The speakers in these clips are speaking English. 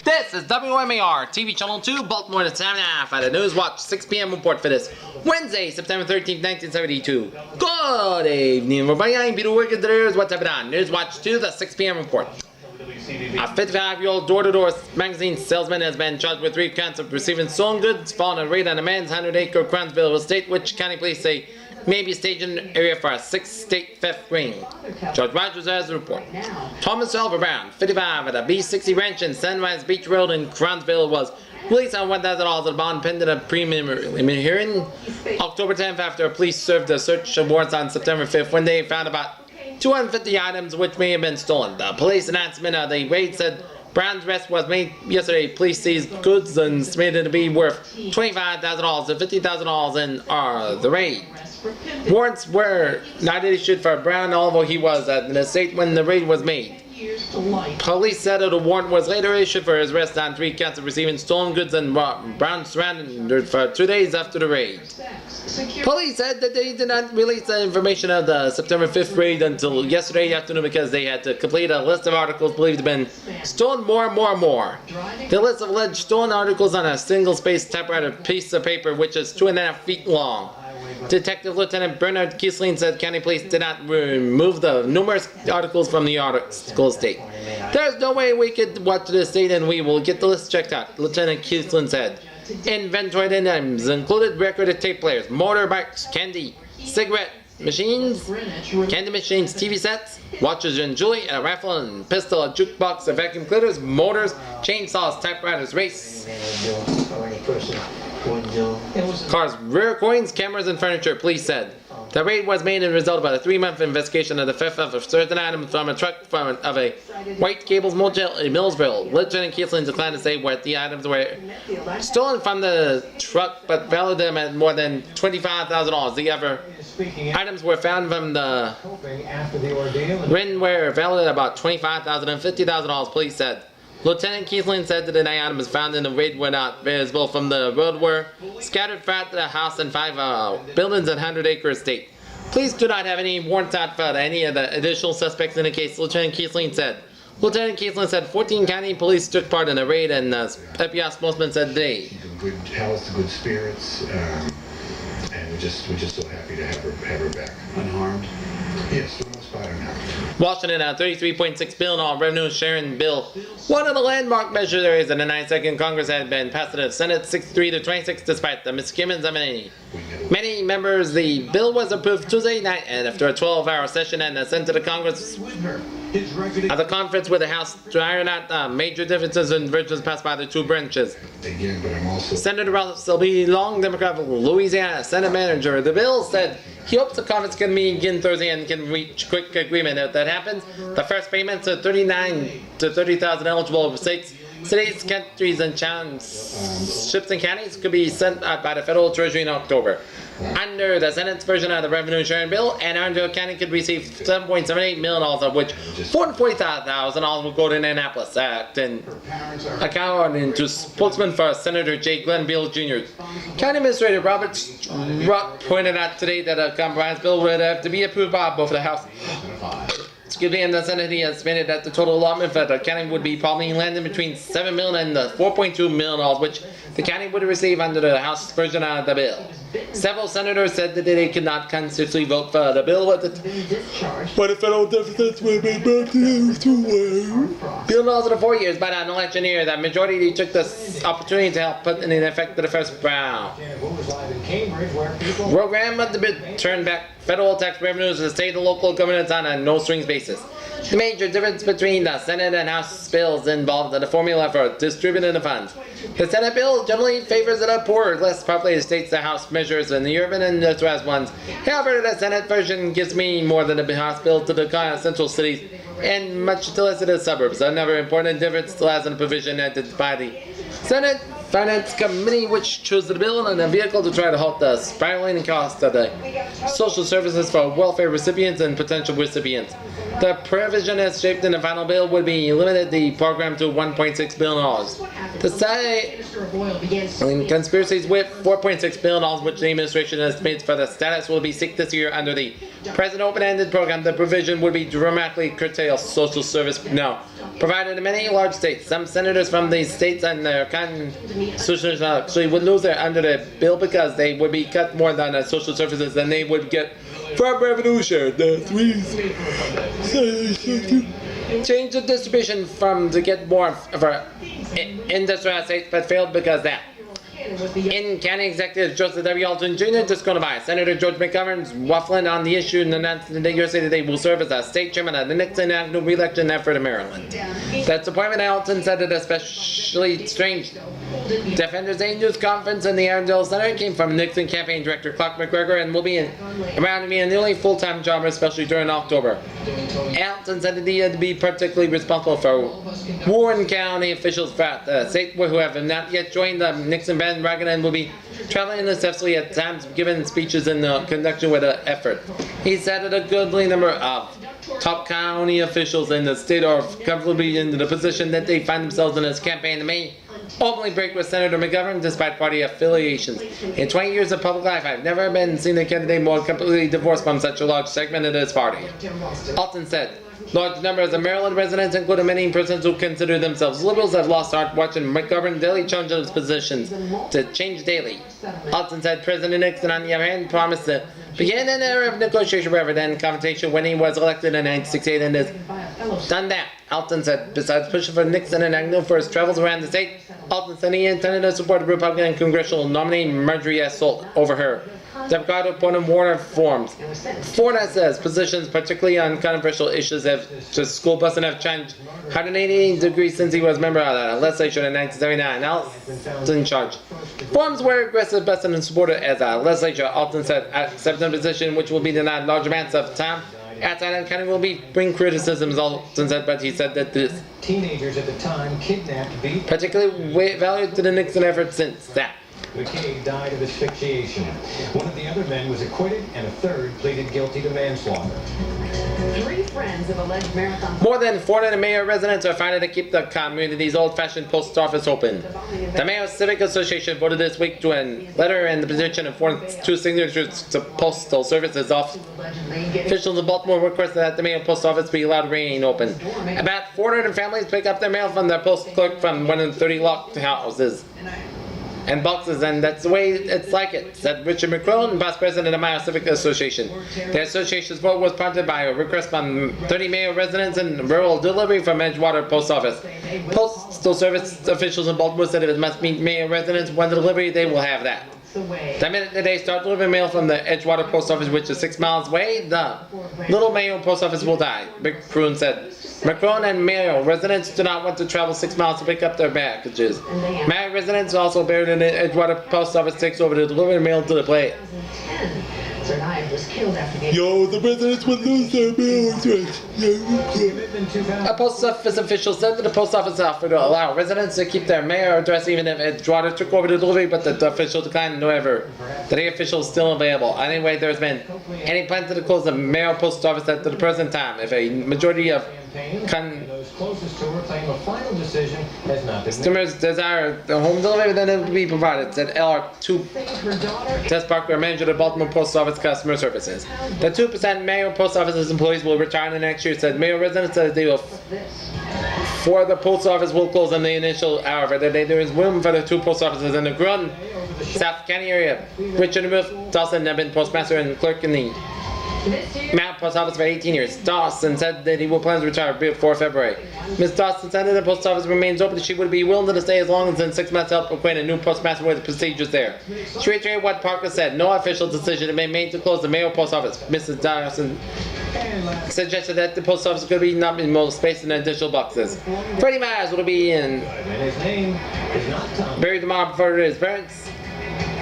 This is WMAR, TV Channel 2, Baltimore at 7:30 at the Newswatch 6 p.m. report for this Wednesday, September 13th, 1972. Good evening, everybody. I'm Peter Wiggins. There's what's happening on Newswatch 2, the 6 p.m. report. A 55-year-old door-to-door magazine salesman has been charged with 3 counts of receiving stolen goods following a raid on a man's 100-acre Crownsville estate, which county police say may be staged in an area for a 6-state theft ring. George Rogers has the report. Thomas Oliver Brown, 55, at a B60 ranch in Sunrise Beach Road in Crownsville was released on $1,000 of bond pending a preliminary hearing October 10th after police served a search warrant on September 5th when they found about 250 items which may have been stolen. The police announcement of the raid said Brown's arrest was made yesterday. Police seized goods and estimated to be worth $25,000 to $50,000 in the raid. Warrants were not issued for Brown, although he was at an estate when the raid was made. Police said that a warrant was later issued for his arrest on 3 counts of receiving stolen goods, and Brown surrendered for 2 days after the raid. Police said that they did not release the information of the September 5th raid until yesterday afternoon because they had to complete a list of articles believed to have been stolen more. The list of alleged stolen articles on a single-spaced typewriter piece of paper which is 2.5 feet long. Detective Lieutenant Bernard Kiesling said county police did not remove the numerous articles from the article estate. There's no way we could watch the estate and we will get the list checked out, Lieutenant Kiesling said. Inventoried items included recorded tape players, motorbikes, candy, cigarette machines, candy machines, TV sets, watches and jewelry, a rifle and pistol, a jukebox, a vacuum cleaners, motors, chainsaws, typewriters, race cars, rare coins, cameras, and furniture, police said. The raid was made as a result of a 3-month investigation of the theft of certain items from a truck of a White Gables motel in Millsville. Lieutenant Kiesling declined to say what the items were stolen from the truck, but valued them at more than $25,000. The other items were found from the ring were valued at about $25,000 and $50,000, police said. Lieutenant Kiesling said that the items found in the raid were not visible from the road were scattered throughout the house and 5 buildings and 100-acre estate. Police do not have any warrants out for any of the additional suspects in the case, Lieutenant Kiesling said. Lieutenant Kiesling said 14 county police took part in the raid, and the FBI spokesman said they. Good health, good spirits, and we're just so happy to have her back. Unharmed? Yes, for the most part, unharmed. Washington, a $33.6 billion revenue sharing bill, one of the landmark measures in the 92nd Congress, had been passed in the Senate 63 to 26 despite the misgivings of many members. The bill was approved Tuesday night, and after a 12-hour session and sent to the Congress at the conference with the House to iron out major differences and versions passed by the 2 branches. Again, but I'm also Senator Russell B. Long, Democrat of Louisiana, Senate manager of the bill, said he hopes the conference can begin Thursday and can reach quick agreement. If that happens, the first payments of $39,000 to $30,000 eligible states, cities, counties, and townships and counties could be sent out by the federal treasury in October. Under the Senate's version of the revenue sharing bill, Anne Arundel County could receive $7.78 million, of which $445,000 will go to Indianapolis Act, and according to spokesman for Senator J. Glenn Beall Jr. County Administrator Robert Strutt pointed out today that a compromise bill would have to be approved by both the House and the Senate. He estimated that the total allotment for the county would be probably landing between $7 million and $4.2 million, which the county would receive under the House version of the bill. Several senators said that they could not consistently vote for the bill, but the federal deficits will be brought to bill laws in the 4 years. But an election year, the majority took this opportunity to help put in effect the first program of the bill turned back federal tax revenues to state and local governments on a no-strings basis. The major difference between the Senate and House bills involved the formula for distributing the funds. The Senate bill generally favors the poorer, less populated states. The House measures in the urban and industrialized ones. However, the Senate version gives me more than the House bill to the central cities and much less to the suburbs. Another important difference still has in the provision added by the Senate Finance Committee, which chose the bill and a vehicle to try to halt the spiraling cost of the social services for welfare recipients and potential recipients. The provision as shaped in the final bill would be limited the program to $1.6 billion. The side conspiracies with $4.6 billion, which the administration estimates for the status will be seeked this year under the present open-ended program. The provision would be dramatically curtail social service. No, provided in many large states. Some senators from these states and their constitutions actually would lose their under the bill because they would be cut more than social services than they would get from revenue share. Change the distribution from to get more for industrial states, but failed because that. In County Executive Joseph W. Alton Jr. disqualified Senator George McGovern's waffling on the issue and announced that USA Today will serve as a state chairman of the Nixon Avenue re-election effort in Maryland. That appointment, Alton said it especially strange. Defenders A News conference in the Arundel Center came from Nixon campaign director Clark McGregor and will be around to be a nearly full-time job, especially during October. Alton said that he had to be particularly responsible for Warren County officials throughout the state who have not yet joined the Nixon bandwagon and will be traveling successfully at times, giving speeches in connection with the effort. He said that a goodly number of top county officials in the state are comfortably in the position that they find themselves in his campaign may openly break with Senator McGovern despite party affiliations. In 20 years of public life, I've never seen a candidate more completely divorced from such a large segment of his party. Alton said, large numbers of Maryland residents, including many persons who consider themselves liberals, have lost heart watching McGovern daily change his positions to change daily. Alton said President Nixon, on the other hand, promised to begin an era of negotiation rather than confrontation when he was elected in 1968 and has done that. Alton said, besides pushing for Nixon and Agnew for his travels around the state, Alton said he intended to support the Republican congressional nominee Marjorie S. Holt over her Democrat opponent Warner forms. Warner says positions, particularly on controversial issues, have just school busing have changed 180 degrees since he was a member of the legislature in 1979. Alton in charge. Forms were aggressive, busing and supported as a legislature. Alton said, accepting a position which will be denied large amounts of time outside of the county will bring criticisms. Alton said, but he said that this Teenagers at the time kidnapped, beat, particularly valued to the Nixon effort since that. McCabe died of asphyxiation. One of the other men was acquitted, and a third pleaded guilty to manslaughter. 3 friends of alleged marathon. More than 400 Mayo residents are fighting to keep the community's old-fashioned post office open. The Mayo Civic Association voted this week to a letter in the petition of 2 signatures to postal services off. Officials in Baltimore requested that the Mayo Post Office be allowed to remain open. About 400 families pick up their mail from their post clerk from one of the 30 locked houses and boxes, and that's the way it's like it, said Richard McCrone, vice president of the Mayo Civic Association. The association's vote was prompted by a request from 30 Mayo residents and rural delivery from Edgewater Post Office. Postal Service officials in Baltimore said if it must meet Mayo residents one delivery, they will have that. The minute that they start delivering mail from the Edgewater Post Office, which is 6 miles away, the Little Mayo Post Office will die, McCrone said. McCrone and Mayo residents do not want to travel 6 miles to pick up their packages. Mayo residents also buried in the Edgewater Post Office takes over to deliver the mail to the plate. Yo, the residents would lose their mail address. A post office official said that the post office offered to allow residents to keep their mail address even if Edgewater took over the delivery, but the official declined. However, the official is still available. Anyway, there's been any plan to close the Mayo Post Office at the present time. If a majority of customers desire the home delivery, then it will be provided, said LR2 Tess Parker, manager of the Baltimore Post Office Customer Services. The 2% Mayo Post Office's employees will retire in the next year, said Mayo residents said they will for the post office will close in the initial hour, but there is room for the 2 post offices in the Grun, South County area. Richard Wolf Dawson had been postmaster and clerk in the Mount Post Office for 18 years. Dawson said that he will plan to retire before February. Ms. Dawson said that the post office remains open. She would be willing to stay as long as in 6 months to help acquaint a new postmaster with the procedures there. She reiterated what Parker said. No official decision had been made to close the Mayo Post Office. Mrs. Dawson suggested that the post office could be not in most space in additional boxes. Freddie Myers will be in buried tomorrow for his parents.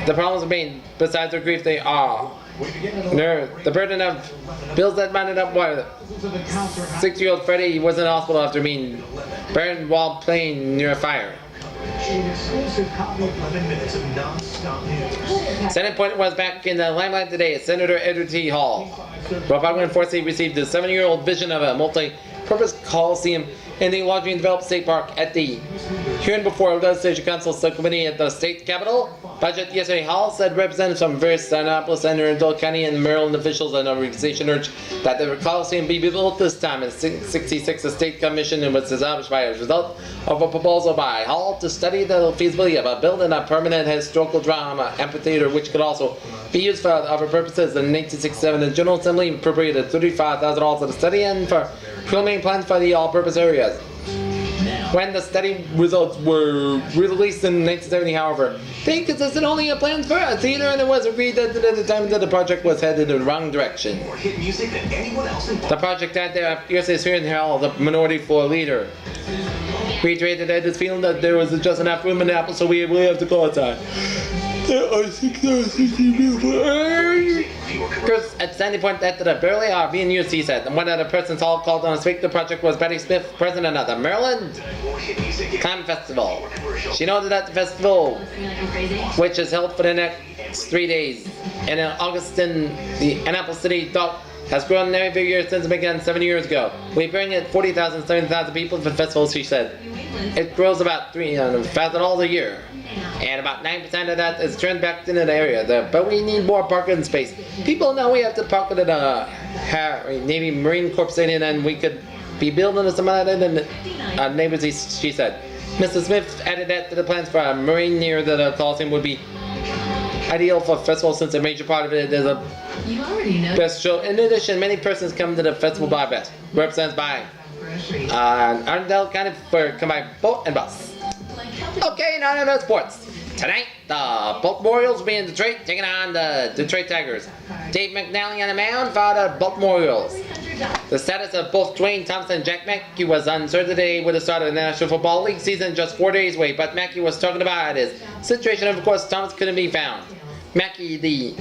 The problems remain. Besides their grief, they are the burden of bills that mounted up while 6-year-old Freddie was in the hospital after being burned while playing near a fire. Senate appointment was back in the limelight today as Senator Edward T. Hall. Republican Forsyth received the 7-year-old vision of a multi-purpose Coliseum in the Lodging and Development State Park at the hearing before the Legislature Council Subcommittee at the State Capitol. Budget yesterday, Hall said representatives from various Annapolis and Arundel County and Maryland officials and organization urged that the Coliseum be built this time. In 1966, the State Commission was established by a result of a proposal by Hall to study the feasibility of building a permanent historical drama amphitheater which could also be used for other purposes. In 1967, the General Assembly appropriated $35,000 to the study and for preliminary plans for the all-purpose areas. When the study results were released in 1970, however, they consisted only of plans for a theater, and it was agreed that at the time that the project was headed in the wrong direction. The project had their yesterday's hearing held the minority floor leader reiterated that his feeling that there was just enough room in the apple, so we really have to call it time. There are 660 people. At Sandy Point that the barely are being used, he said. And one of the persons Hall called on to speak the project was Betty Smith, president of the Maryland Clam Festival. She noted that the festival, which is held for the next 3 days, and in August in the Annapolis City Dock, has grown every year since it began 7 years ago. We bring in 40,000, 70,000 people to the festival, she said. It grows about $300,000 a year, and about 9% of that is turned back into the area. But we need more parking space. People know we have to park it at a Navy Marine Corps Stadium, and we could be building some other than neighbors, she said. Mr. Smith added that to the plans for a marine near the Coliseum would be ideal for a festival since a major part of it is a best show. In addition, many persons come to the festival by bus, represented by Arundel County come by boat and bus. Okay, now to sports. Tonight, the Baltimore Orioles will be in Detroit, taking on the Detroit Tigers. Dave McNally on the mound for the Baltimore Orioles. The status of both Dwayne Thompson and Jack Mackey was uncertain today with the start of the National Football League season just 4 days away, but Mackey was talking about his situation. Of course, Thomas couldn't be found. Mackey, the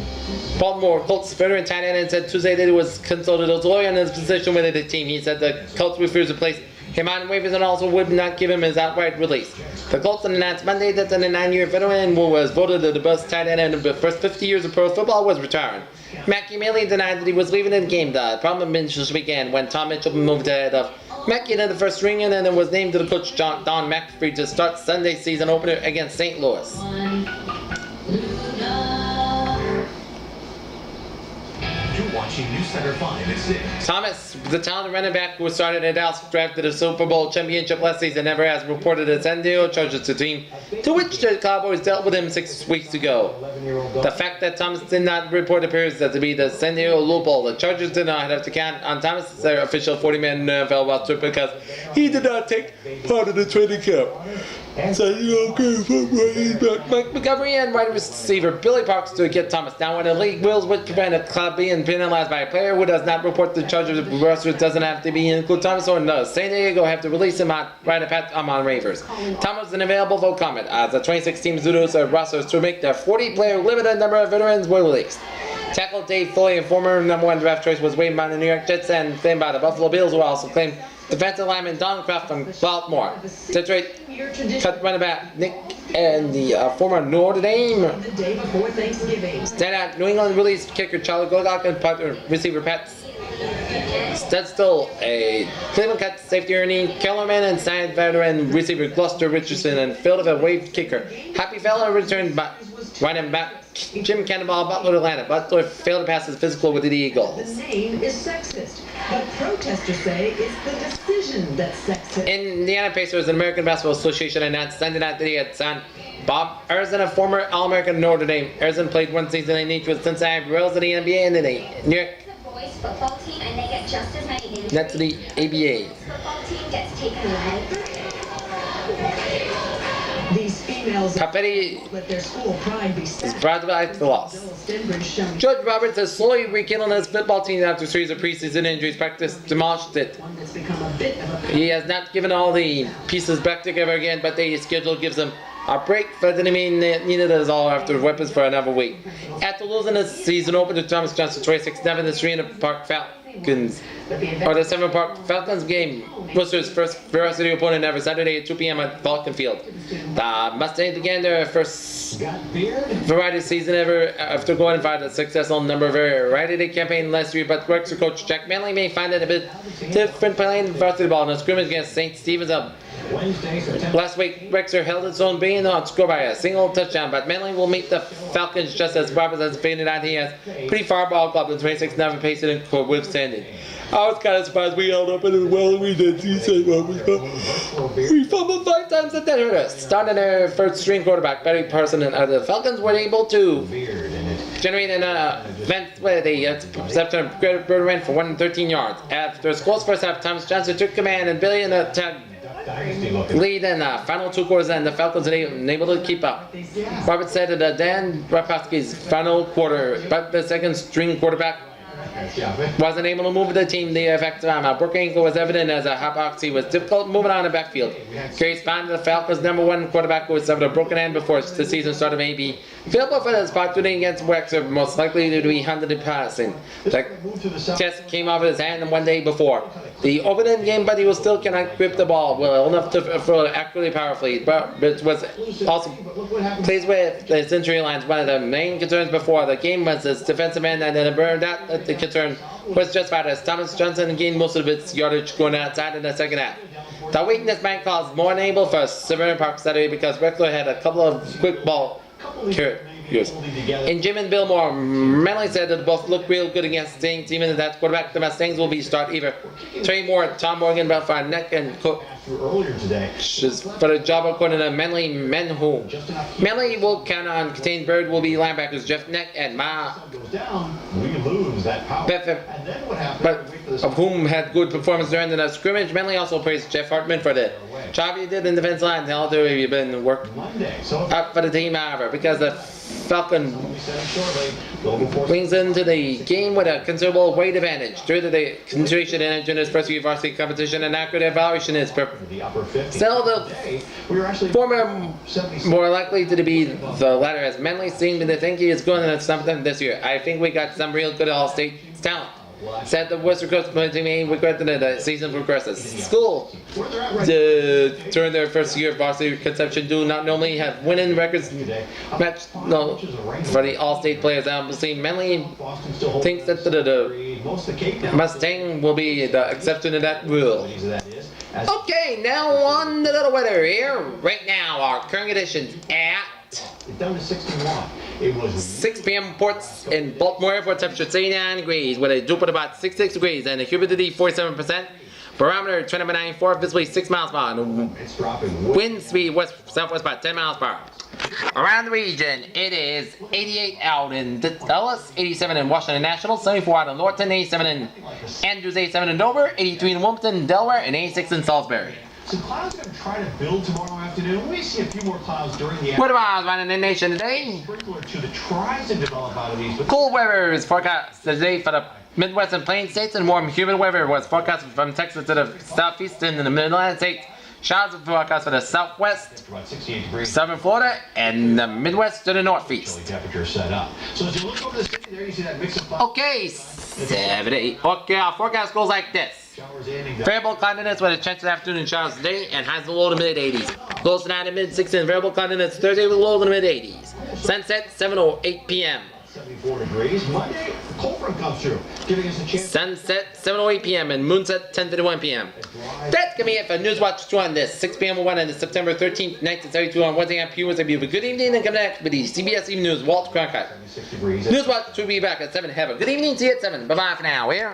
Baltimore Colts veteran tight end, said Tuesday that he was consulted as a lawyer on his position with the team. He said the Colts refused to place him on waivers and also would not give him his outright release. The Colts announced Monday that the 9-year veteran who was voted the best tight end in the first 50 years of pro football was retiring. Mackey merely denied that he was leaving the game. The problem began when Tom Mitchell moved ahead of Mackey into the first string and then was named to the coach Don McAfee to start Sunday's season opener against St. Louis. Watching News Center 5 at 6. Thomas, the talented running back who started at Dallas, drafted a Super Bowl championship last season, never has reported a San Diego Chargers to team, to which the Cowboys dealt with him 6 weeks ago. The fact that Thomas did not report appears to be the San Diego loophole. The Chargers did not have to count on Thomas as their official 40-man NFL roster because he did not take part of the training camp. So Mike Montgomery and wide receiver Billy Parks to get Thomas. Now, when the league rules would prevent a club being penalized by a player who does not report the Chargers roster, doesn't have to be include Thomas, or does San Diego have to release him on waivers? Thomas is an available vote comment as the 26-team Zudos rosters to make their 40-player limited number of veterans were released. Tackle Dave Foley, a former #1 draft choice, was waived by the New York Jets and claimed by the Buffalo Bills, who also claimed defensive lineman Don Kraft from Baltimore. Detroit cut running back Nick and the former Notre Dame standout New England released kicker Charlie Golgock and partner receiver Pat Studstill, a Cleveland cut safety Ernie Kellerman, and signed veteran receiver Gloucester Richardson, and filled of a waived kicker Happy Fella returned by running back Jim Cannonball Butler to Atlanta. Butler failed to pass his physical with the Eagles. The name is sexist, but protesters say it's the decision that's sexist. Indiana Pacers and American Basketball Association announced Sunday night that he had signed Bob Erzin, a former All-American Notre Dame. Erzin played one season in each with Cincinnati Royals in the NBA and in the New York football team, and they get just as many games. That's the ABA. Football team gets taken away. These females Papetti let their school pride be is brought by the loss. Judge Roberts has slowly rekindled his football team after a series of preseason injuries. Practice demolished it. He has not given all the pieces back together again, but the schedule gives him a break, but didn't mean needed us all after weapons for another week. After losing his season opener to Thomas Johnson 26-7, the 3 in the park Falcons, or the 7 Park Falcons game. Worcester's first varsity opponent ever, Saturday at 2 p.m. at Falcon Field. The Mustangs began their first variety season ever after going by the successful number of variety day campaign last year, but Wexford coach Jack Manley may find it a bit different playing varsity ball in a scrimmage against St. Stephen's up. Last week, Wexford held its own, being outscored by a single touchdown, but Manley will meet the Falcons just as Roberts has faded out. He has pretty far ball club and 26-9 pacing for withstanding. I was kind of surprised we held up as well as we did. We fumbled 5 times, and that hurt us. Starting their first string quarterback, Barry Parson, and the Falcons were able to generate an event where they intercepted a Bird ran for 113 yards. After School's first half, Thomas Johnson took command, and Billy in the lead in the final 2 quarters, and the Falcons were able to keep up. Roberts said that Dan Rapowski's final quarter, but the second string quarterback wasn't able to move the team the effective time. A broken ankle was evident as a hypoxia was difficult moving on the backfield. Carries found the Falcons' #1 quarterback who suffered a broken hand before the season started may be available for the spot today against Wexford, most likely to be handled in passing. The test came off his hand one day before the opening game, but he was still cannot grip the ball well enough to throw accurately powerfully. But it was also pleased with his injury lines. One of the main concerns before the game was his defensive end, and then the concern was just about as Thomas Johnson gained most of its yardage going outside in the second half. The weakness might cause more unable for Severn Park Saturday because Wexford had a couple of quick ball carries. In Jim and Billmore, Manley said that both look real good against St. Stephen's. That quarterback, the Mustangs will be start either Trey Moore, Tom Morgan, Belfast, Neck, and Cook. For the job according to Manley Menho. Manley will count on contained Bird will be linebackers Jeff Neck and Ma Bethel, but of whom had good performance during the scrimmage. Manley also praised Jeff Hartman for the job he did in defense line. They all do have been work up for the team, however, because the Falcon wings into the game with a considerable weight advantage due to the concentration in his first year varsity competition and accurate evaluation is still the former more likely to be the latter, as Manley seemed to think he is going to something this year. I think we got some real good all-state talent. Said the Worcester coach may regret that the season progresses. School during their first year of varsity conception do not normally have winning records match for the all-state players. Obviously, Manley thinks that the Mustang will be the exception to that rule. Okay, now on the little weather here. Right now, our current conditions at 6 p.m. reports in Baltimore Airport, temperature 39 degrees with a dew point about 66 degrees and the humidity 47%. Barometer 29.94, visibly 6 miles per hour. Wind speed southwest about 10 miles per hour. Around the region, it is 88 out in Dallas, 87 in Washington National, 74 out in Lorton, 87 in Andrews, 87 in Dover, 83 in Wilmington, Delaware, and 86 in Salisbury. Some clouds are going to try to build tomorrow afternoon. We see a few more clouds during the afternoon. What about running the nation today? Sprinkler to the tries to develop out of these. Cool weather is forecast today for the Midwest and Plains states, and warm humid weather was forecasted from Texas to the southeast and the Mid-Atlantic states. Showers are forecast for the southwest, southern Florida, and the Midwest to the northeast. Temperature set up. So as you look over the city there, you see that mix of clouds. Okay, 7 Okay, our forecast goes like this. Variable cloudiness with a chance of afternoon showers today and highs in the low to mid 80s. Lows tonight in mid 60s and variable cloudiness Thursday with lows in the mid 80s. Sunset 7:08 p.m. 74 degrees. Monday, cold front comes through, giving us a chance. Sunset 7:08 p.m. and moonset 10:51 p.m. That's gonna be it for Newswatch 2 on this 6 p.m. on September 13th, 1972 on Wednesday on P1. Have a good evening and come back with the CBS Evening News. Walt Cronkite. Newswatch will be back at 7. Have a good evening. See you at 7. Bye bye for now. Here.